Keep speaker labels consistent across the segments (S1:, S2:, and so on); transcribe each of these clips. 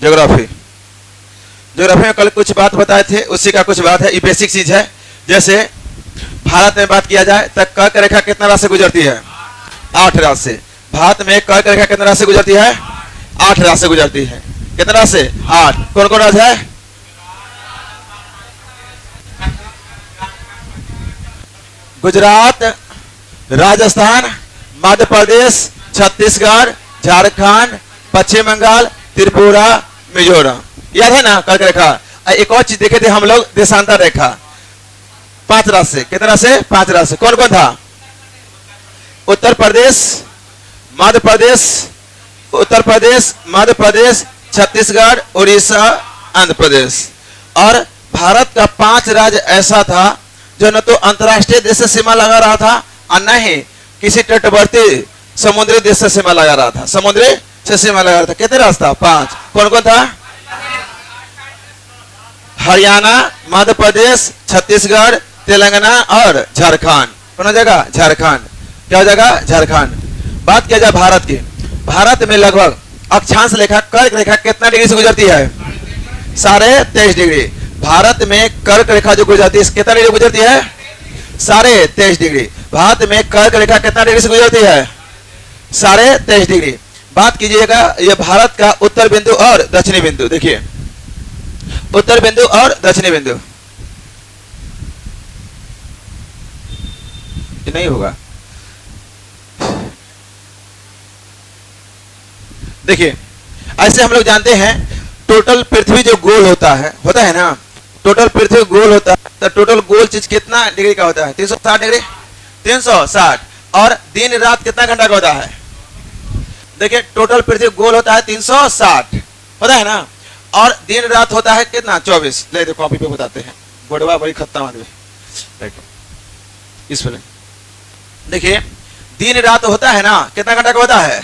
S1: Geography. Geography में कल कुछ बात बताए थे, उसी का कुछ बात है, ये बेसिक चीज है। जैसे भारत में बात किया जाए तो कर्क रेखा कितना राशि से गुजरती है? 8 राशि से। भारत में कर्क रेखा कितना राशि से गुजरती है? 8 राशि से गुजरती है। कितना राशि से? 8। कौन कौन राज्य है? गुजरात, राजस्थान, मध्य प्रदेश, छत्तीसगढ़, झारखंड, पश्चिम बंगाल, त्रिपुरा, मिजोरम। याद है ना कर्क रेखा? एक और चीज देखे थे हम लोग, देशांतर रेखा। 5 राशि से। कितना से? 5 राशि से। कौन कौन था? उत्तर प्रदेश, मध्य प्रदेश, उत्तर प्रदेश, मध्य प्रदेश, छत्तीसगढ़, उड़ीसा, आंध्र प्रदेश। और भारत का 5 राज्य ऐसा था जो न तो अंतरराष्ट्रीय देश से सीमा लगा रहा था और न ही किसी तटवर्ती समुद्री देश से सीमा लगा रहा था। समुद्री से सीमा लगा रहा था। कितने रास्ता? 5। कौन कौन था? हरियाणा, मध्य प्रदेश, छत्तीसगढ़, तेलंगाना और झारखंड। कौन जगह? झारखंड। क्या जगह? झारखंड। बात किया जाए भारत की, भारत में लगभग अक्षांश रेखा कर्क रेखा कितना डिग्री से गुजरती है? 23.5 डिग्री। भारत में कर्क रेखा जो गुजरती है कितना डिग्री गुजरती है? 23.5 डिग्री। भारत में कर्क रेखा कितना डिग्री से गुजरती है? 23.5 डिग्री। बात कीजिएगा ये भारत का उत्तर बिंदु और दक्षिणी बिंदु। देखिए उत्तर बिंदु और दक्षिणी बिंदु, नहीं होगा। देखिए ऐसे हम लोग जानते हैं टोटल पृथ्वी जो गोल होता है ना, टोटल पृथ्वी गोल होता है तो टोटल गोल चीज कितना डिग्री का होता है? 360 डिग्री। 360। और दिन रात कितना घंटा का होता है? देखिए टोटल पृथ्वी गोल होता है 360, होता है ना। और दिन रात होता है कितना? 24। ले दो कॉपी पे बताते हैं, बोर्डवा बड़ी खत्म आदमी। इस पर देखिए दिन रात होता है ना, कितना घंटा का होता है?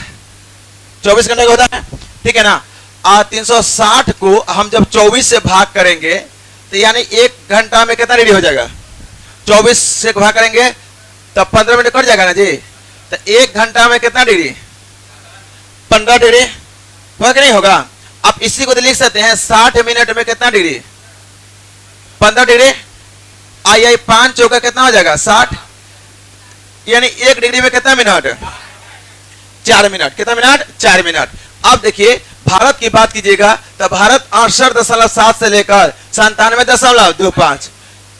S1: 24 घंटे का होता है, ठीक है ना। 360 को हम जब 24 से भाग करेंगे तो यानी 1 घंटा में कितना डिग्री हो जाएगा? 24 से भाग करेंगे तब 15 मिनट कट जाएगा ना जी। तो 1 घंटा में कितना डिग्री? 15 डिग्री। होगा कि नहीं होगा? आप इसी को तो लिख सकते हैं 60 मिनट में कितना डिग्री? 15 डिग्री। आई 5 चौका कितना हो जाएगा? 60। यानी 1 डिग्री में कितना मिनट? 4 मिनट। कितना मिनट? 4 मिनट। अब देखिए भारत की बात कीजिएगा तो भारत 68.7 से लेकर 97.25,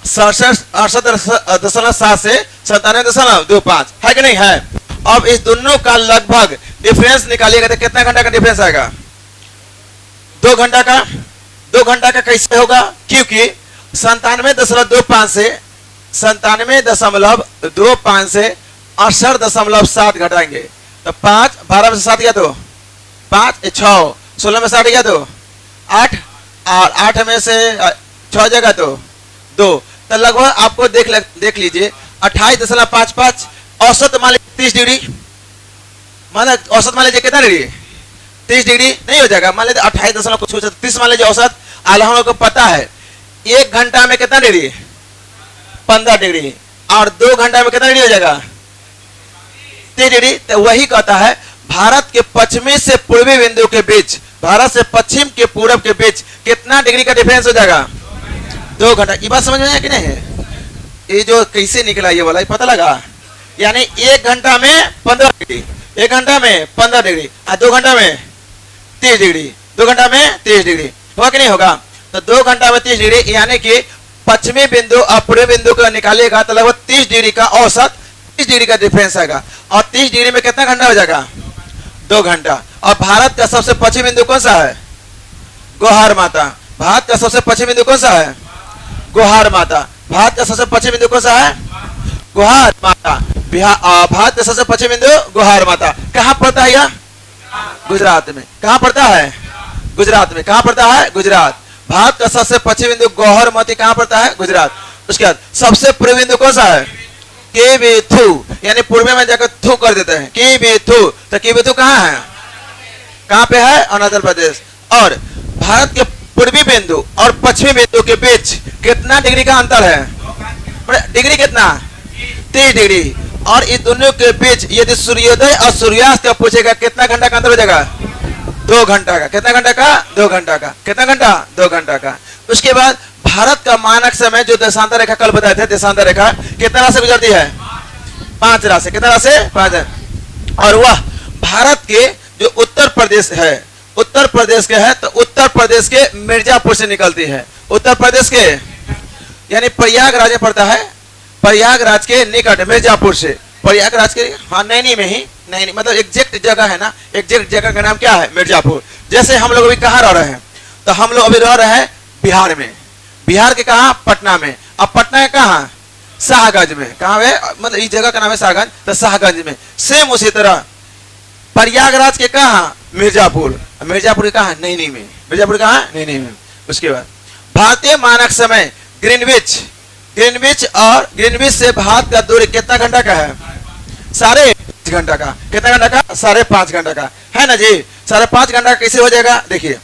S1: 68.7 से 97.25 है कि नहीं है? अब इस दोनों का लगभग डिफरेंस निकालिएगा तो कितना घंटा का डिफरेंस आएगा? 2 घंटा का। 2 घंटा का कैसे होगा? क्योंकि 97.25 से 68.7 घटाएंगे तो 5, 12 में से 7 गया तो 5, 6, 16 में 60 गया तो 8, और 8 में से 6 जगह तो 2, तो लगभग आपको देख लीजिए 28.55। औसत मान लीजिए 30 डिग्री, मान औसत मान लीजिए कितना डिग्री? 30 डिग्री नहीं हो जाएगा। मान लीजिए 28 कुछ 30 मान लीजिए औसत। हम लोग को पता है 1 घंटा में कितना डिग्री? 15 डिग्री। और 2 घंटा में कितना डिग्री हो जाएगा? 30 डिग्री। तो वही कहता है भारत के पश्चिमी से पूर्वी बिंदु के बीच, भारत से पश्चिम के पूरब के बीच कितना डिग्री का डिफरेंस हो जाएगा? 2 घंटा। ये बात समझ में आया कि नहीं है? ये जो कैसे निकला ये वाला पता लगा? यानी 1 घंटा में 15 डिग्री, 1 घंटा में 15 डिग्री और 2 घंटा में 30 डिग्री, 2 घंटा में 30 डिग्री। होगा कि नहीं होगा? तो 2 घंटा में 30 डिग्री यानी कि पश्चिमी बिंदु और पूर्वी बिंदु को निकालिएगा तो लगभग 30 डिग्री का औसत 30 डिग्री का डिफरेंस आएगा। और 30 डिग्री में कितना घंटा हो जाएगा? 2 घंटा। और भारत का सबसे पश्चिमी बिंदु कौन सा है? गोहार माता। भारत का सबसे पश्चिमी बिंदु कौन सा है? गोहार माता। भारत का सबसे पश्चिमी बिंदु कौन सा है? गोहार माता। भारत का सबसे पश्चिमी बिंदु गोहार माता। कहाँ पड़ता है यह? गुजरात में। कहाँ पड़ता है? गुजरात में। कहाँ पड़ता है? गुजरात। भारत का सबसे पश्चिमी बिंदु गौहर मती कहाँ पड़ता है? गुजरात। उसके बाद सबसे पूर्वी बिंदु कौन सा है? केबिथु, यानी पूर्व में जाकर थू कर देते हैं केबिथु। तो केबिथु कहाँ है? कहाँ पे है? अरुणाचल प्रदेश। और भारत के पूर्वी बिंदु और पश्चिमी बिंदु के बीच कितना डिग्री का अंतर है? डिग्री कितना? 30 डिग्री। और इस दोनों के बीच यदि सूर्योदय और सूर्यास्त का पूछेगा कितना घंटा का अंतर हो जाएगा? 2 घंटा का। कितना घंटा का? 2 घंटा का। कितना घंटा? 2 घंटा का। उसके बाद भारत का मानक समय जो देशांतर रेखा कल बताए थे, देशांतर रेखा कितना रात से गुजरती है? 5 रात से। कितना रात से? 5। और वह भारत के जो उत्तर प्रदेश है, उत्तर प्रदेश के है, तो उत्तर प्रदेश के मिर्जापुर से निकलती है। उत्तर प्रदेश के यानी प्रयागराज में पड़ता है, प्रयागराज के निकट मिर्जापुर से, प्रयागराज के हाँ नैनी में ही, नहीं मतलब एग्जैक्ट जगह है ना, एग्जैक्ट जगह का नाम क्या है? मिर्जापुर। जैसे हम लोग अभी कहाँ रह रहे हैं? तो हम लोग अभी रह रहे हैं बिहार में। बिहार के कहाँ? पटना में। अब पटना है कहाँ? शाहगंज में। कहाँ है? मतलब इस जगह का नाम है शाहगंज, तो शाहगंज में। सेम उसी तरह प्रयागराज के कहाँ? मिर्जापुर। मिर्जापुर के कहाँ? नैनी में। मिर्जापुर कहाँ? नैनी में। उसके बाद भारतीय मानक समय ग्रीनविच, ग्रीनविच और ग्रीनविच से भारत का दूरी कितना घंटा का है? 5.5 घंटा का। कितना घंटा का? 5.5 घंटा का है ना जी। 5.5 घंटा कैसे हो जाएगा? देखिए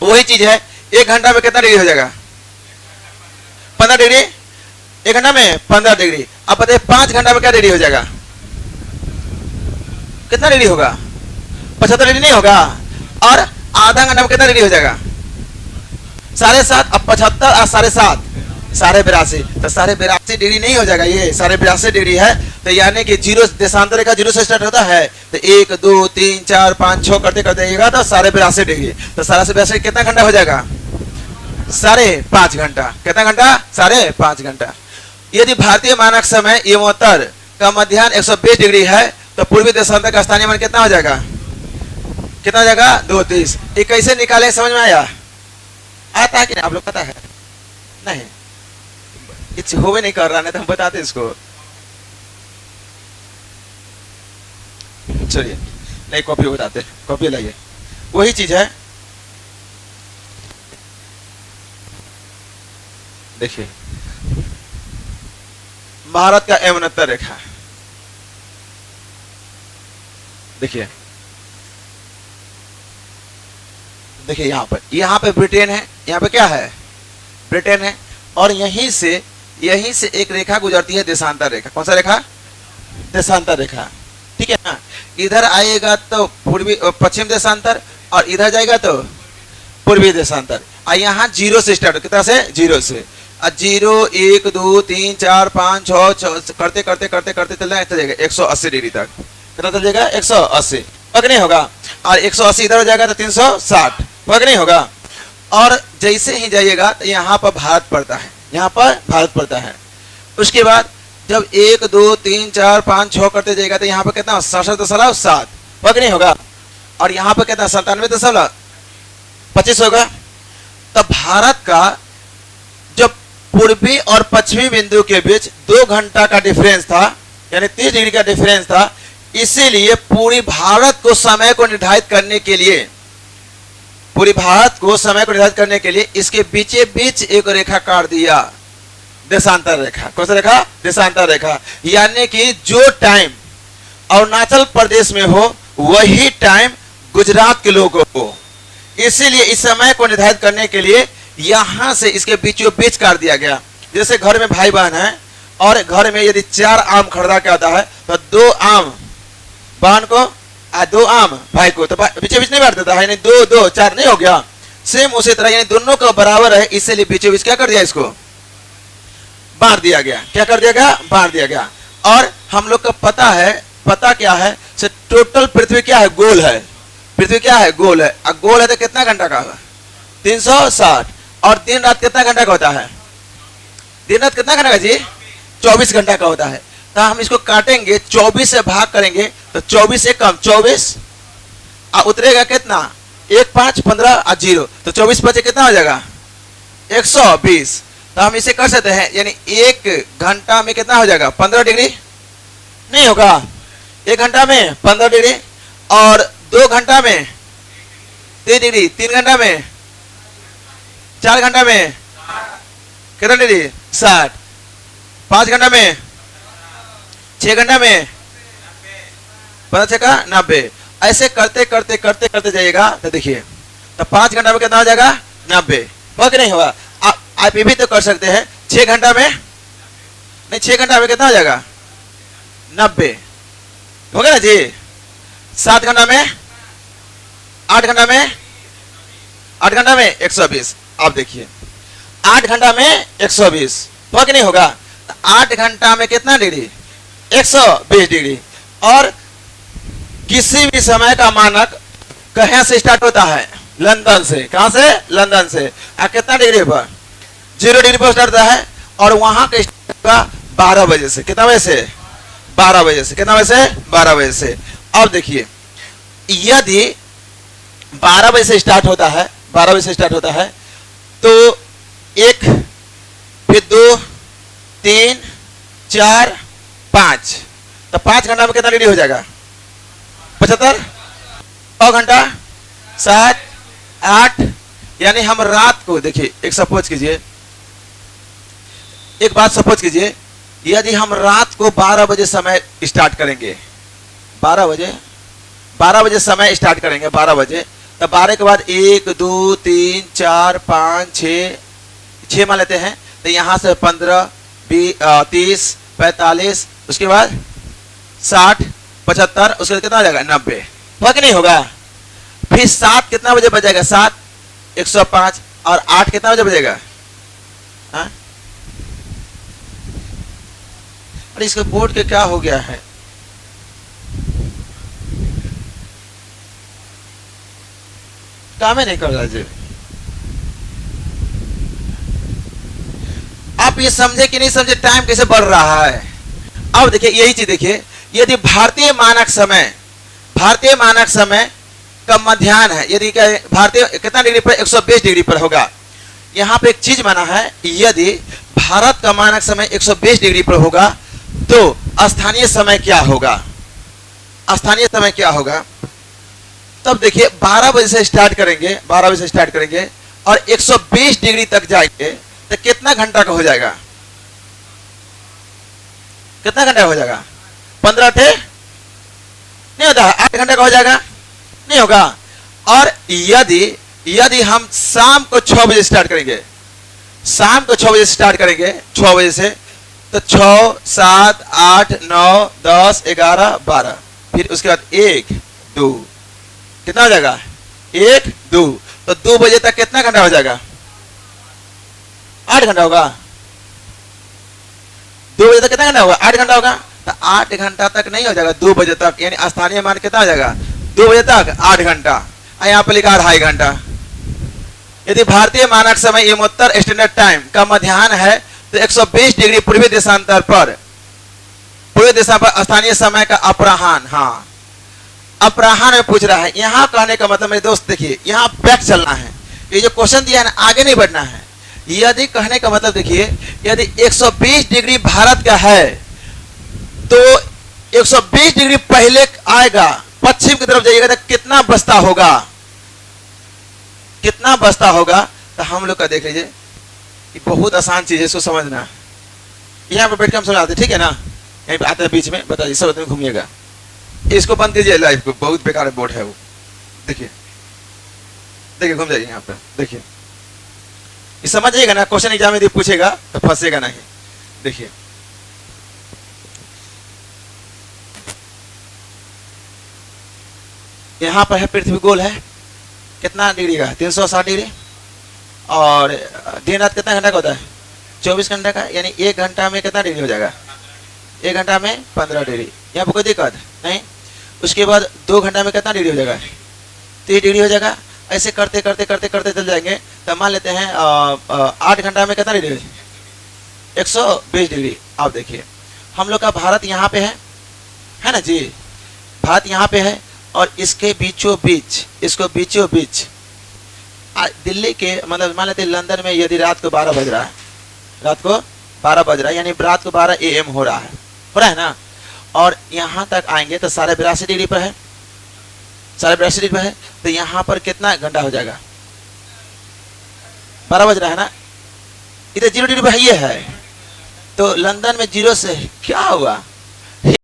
S1: वही चीज है, 1 घंटा में कितना डिग्री हो जाएगा? 15 डिग्री। 1 घंटा में 15 डिग्री। अब बताइए 5 घंटा में क्या डिग्री हो जाएगा? कितना डिग्री होगा? 75 डिग्री नहीं होगा। और आधा घंटा में कितना डिग्री हो जाएगा? 7.5। अब 75 और 7.5 82.5, तो 82.5 डिग्री नहीं हो जाएगा, ये 82.5 डिग्री है। तो यानी कि जीरो, देशांतर रेखा जीरो से स्टार्ट होता है, तो 1 2 3 4 5 6 करते करते जाएगा तो 82.5 डिग्री। तो 82.5 कितना घंटा हो जाएगा? 5.5 घंटा। कितना घंटा? 5.5 घंटा। यदि भारतीय मानक समय एवं उत्तर का मध्याह्न 120 डिग्री है, तो पूर्वी देशांतर का स्थानीय मान कितना हो जाएगा? कितना हो जाएगा? 230। ये कैसे निकाले समझ में आया? आता है कि नहीं? आप लोग पता है? नहीं, कुछ होवे नहीं कर रहा, नहीं तो हम बताते इसको। चलिए नहीं, कॉपी बताते, कॉपी लाइए। वही चीज है, देखिए भारत का एवं उत्तर रेखा, देखिए देखिए यहाँ पे ब्रिटेन है, यहाँ पे क्या है? ब्रिटेन है। और यहीं से एक रेखा गुजरती है, देशांतर रेखा। कौन सा रेखा? देशांतर रेखा। ठीक है ना। इधर आएगा तो पूर्वी पश्चिम देशांतर, और इधर जाएगा तो पूर्वी देशांतर। और यहाँ 0 से स्टार्ट, कितना से? 0 से। 0 1 2 3 4 5 6 करते करते करते करते चलना जाएगा 180 डिग्री तक। कितना चल जाएगा? 180। पक नहीं होगा। और 180 इधर हो जाएगा तो 360, पक नहीं होगा। और जैसे ही जाइएगा तो यहाँ पर भारत पड़ता है, यहाँ पर भारत पड़ता है। उसके बाद जब 1 2 3 4 5 6 करते जाएगा तो यहाँ पर कितना? 67.7, पक नहीं होगा। और यहाँ पर कितना? 97.25 होगा। तब भारत का जब पूर्वी और पश्चिमी बिंदु के बीच 2 घंटा का डिफरेंस था, यानी 30 डिग्री का डिफरेंस था, इसीलिए पूरी भारत को समय को निर्धारित करने के लिए, पूरी भारत को समय को निर्धारित करने के लिए इसके बीचे बीच एक रेखा काट दिया, देशांतर रेखा। कौन सा रेखा? देशांतर रेखा। यानी कि जो टाइम अरुणाचल प्रदेश में हो वही टाइम गुजरात के लोगों को हो, इसीलिए इस समय को निर्धारित करने के लिए यहां से इसके बीचों बीच काट दिया गया। जैसे घर में भाई बहन है और घर में यदि 4 आम खरीदा के आता है तो 2 आम बहन को और 2 आम भाई को, तो बीचों बीच नहीं बांट देता है, यानी 2 2 4 नहीं हो गया। सेम उसी तरह यानी दोनों का बराबर है, इसलिए बीचों बीच क्या कर दिया? इसको बांट दिया गया। क्या कर दिया गया? बांट दिया गया। और हम लोग को पता है, पता क्या है? टोटल पृथ्वी क्या है? गोल है। पृथ्वी क्या है? गोल है। और गोल है तो कितना घंटा का होगा? 360। और दिन रात कितना घंटा का होता है? दिन रात कितना घंटा का जी? 24 घंटा का होता है। तो हम इसको काटेंगे, 24 से भाग करेंगे तो 24 से कम 24 और उतरेगा कितना? 1 5 15 और 0, तो 24 बचे कितना हो जाएगा? 120। तो हम इसे कर सकते हैं, यानी 1 घंटा में कितना हो जाएगा? 15 डिग्री नहीं होगा। 1 घंटा में 15 डिग्री, और 2 घंटा में 3 डिग्री, 3 घंटा में 4 घंटा में कितना डिग्री? 60। 5 घंटा में 6 घंटा में 5 का 90। ऐसे करते करते करते करते जाइएगा तो देखिए, तो 5 घंटा में कितना हो जाएगा? 90। वह नहीं होगा। आप ये भी तो कर सकते हैं 6 घंटा में, नहीं 6 घंटा में कितना हो जाएगा? 90 हो गया ना जी। 7 घंटा में 8 घंटा में 120। आप देखिए 8 घंटा में 120 होगा कि नहीं होगा? 8 घंटा में कितना डिग्री? 120 डिग्री। और किसी भी समय का मानक कहाँ से स्टार्ट होता है? लंदन से। कहां से? लंदन से। कितना डिग्री पर? 0 डिग्री पर स्टार्ट होता है और वहां का स्टार्ट होगा 12 बजे से। कितना बजे से? 12 बजे से। कितना बजे से? 12 बजे से। अब देखिए यदि 12 बजे से स्टार्ट होता है, 12 बजे से स्टार्ट होता है तो 1 फिर 2 3 4 5, तो 5 घंटा में कितना डिग्री हो जाएगा? 75। 9 घंटा 7 8, यानी हम रात को देखिए, एक सपोज कीजिए, एक बात सपोज कीजिए, यदि हम रात को 12 बजे समय स्टार्ट करेंगे, 12 बजे समय स्टार्ट करेंगे, 12 बजे, तब 12 के बाद 1 2 3 4 5 6 मान लेते हैं, तो यहां से 15 20 30 45, उसके बाद 60 75, उसके बाद कितना हो जाएगा? 90। होगा कि नहीं होगा? फिर 7 कितना बजे बजेगा? 7 105, और 8 कितना बजे बजेगा? हाँ? अरे इसके बोर्ड के क्या हो गया है? काम ही नहीं कर रहा जी। आप ये समझे कि नहीं समझे टाइम कैसे बढ़ रहा है? अब देखिए यही चीज देखिए, यदि भारतीय मानक समय का मध्याह्न है, यदि भारतीय कितना डिग्री पर? 120 डिग्री पर होगा। यहाँ पे एक चीज माना है, यदि भारत का मानक समय 120 डिग्री पर होगा तो स्थानीय समय क्या होगा? स्थानीय समय क्या होगा? तब देखिए 12 बजे से स्टार्ट करेंगे, 12 बजे से स्टार्ट करेंगे और 120 डिग्री तक जाएंगे तो कितना घंटा का हो जाएगा? कितना घंटा हो जाएगा? 15 थे नहीं होता, 8 घंटे का हो जाएगा? नहीं होगा। और यदि हम शाम को 6 बजे स्टार्ट करेंगे, शाम को 6 बजे स्टार्ट करेंगे, 6 बजे से, तो 6 7 8 9 10 11 12, फिर उसके बाद 1 2, कितना हो जाएगा? 1 2, तो 2 बजे तक कितना घंटा हो जाएगा? 8 घंटा होगा। 2 बजे तक कितना घंटा होगा? 8 घंटा होगा। तो 8 घंटा तक नहीं हो जाएगा, 2 बजे तक, यानी स्थानीय मान कितना हो जाएगा? 2 बजे तक 8 घंटा। यहाँ पर लिखा 2.5 घंटा। यदि भारतीय मानक समय उत्तर स्टैंडर्ड टाइम का मध्याह्न है तो 120 डिग्री पूर्वी देशांतर पर स्थानीय समय का अपराह्न, हाँ अपराह्न में पूछ रहा है। यहाँ कहने का मतलब मेरे दोस्त देखिए, यहाँ बैक चलना है, ये जो क्वेश्चन दिया है ना, आगे नहीं बढ़ना है। यदि कहने का मतलब देखिए, यदि 120 डिग्री भारत का है तो 120 डिग्री पहले आएगा, पश्चिम की तरफ जाइएगा तो कितना बचता होगा? कितना बचता होगा? तो हम लोग का देख लीजिए, ये बहुत आसान चीज है, इसको समझना। यहाँ पे बैठ के हम समझाते, ठीक है ना? यहीं पे आते हैं बीच में, बताइए, सब में घूमिएगा, इसको बंद कीजिए लाइव को, बहुत बेकार बोर्ड है वो। देखिए देखिए घूम जाइए यहाँ पे, देखिए ये समझिएगा ना, क्वेश्चन एग्जाम में पूछेगा तो फंसेगा नहीं। देखिए यहाँ पर है पृथ्वी गोल है, कितना डिग्री का? 360 डिग्री। और दिन रात कितना घंटा का होता है? 24 घंटा का, यानी 1 घंटा में कितना डिग्री हो जाएगा? 1 घंटा में 15 डिग्री। यहाँ पर कोई दिक्कत नहीं। उसके बाद 2 घंटा में कितना डिग्री हो जाएगा? 30 डिग्री हो जाएगा। ऐसे करते करते करते करते चल जाएंगे, तो मान लेते हैं 8 घंटा में कितना डिग्री? 120 डिग्री। आप देखिए हम लोग का भारत यहाँ पे है ना जी, भारत यहाँ पे है, और इसके बीचों बीच, इसको बीचों बीच दिल्ली के, मतलब मान लेते हैं लंदन में यदि रात को 12 बज रहा है, रात को 12 बज रहा है, यानी रात को 12 AM हो रहा है ना, और यहाँ तक आएंगे तो 82.5 डिग्री पर है, 82.5 डिग्री पर है, तो यहाँ पर कितना घंटा हो जाएगा? 12 बज रहा है ना, इधर 0 डिग्री पर ये है, तो लंदन में 0 से क्या हुआ?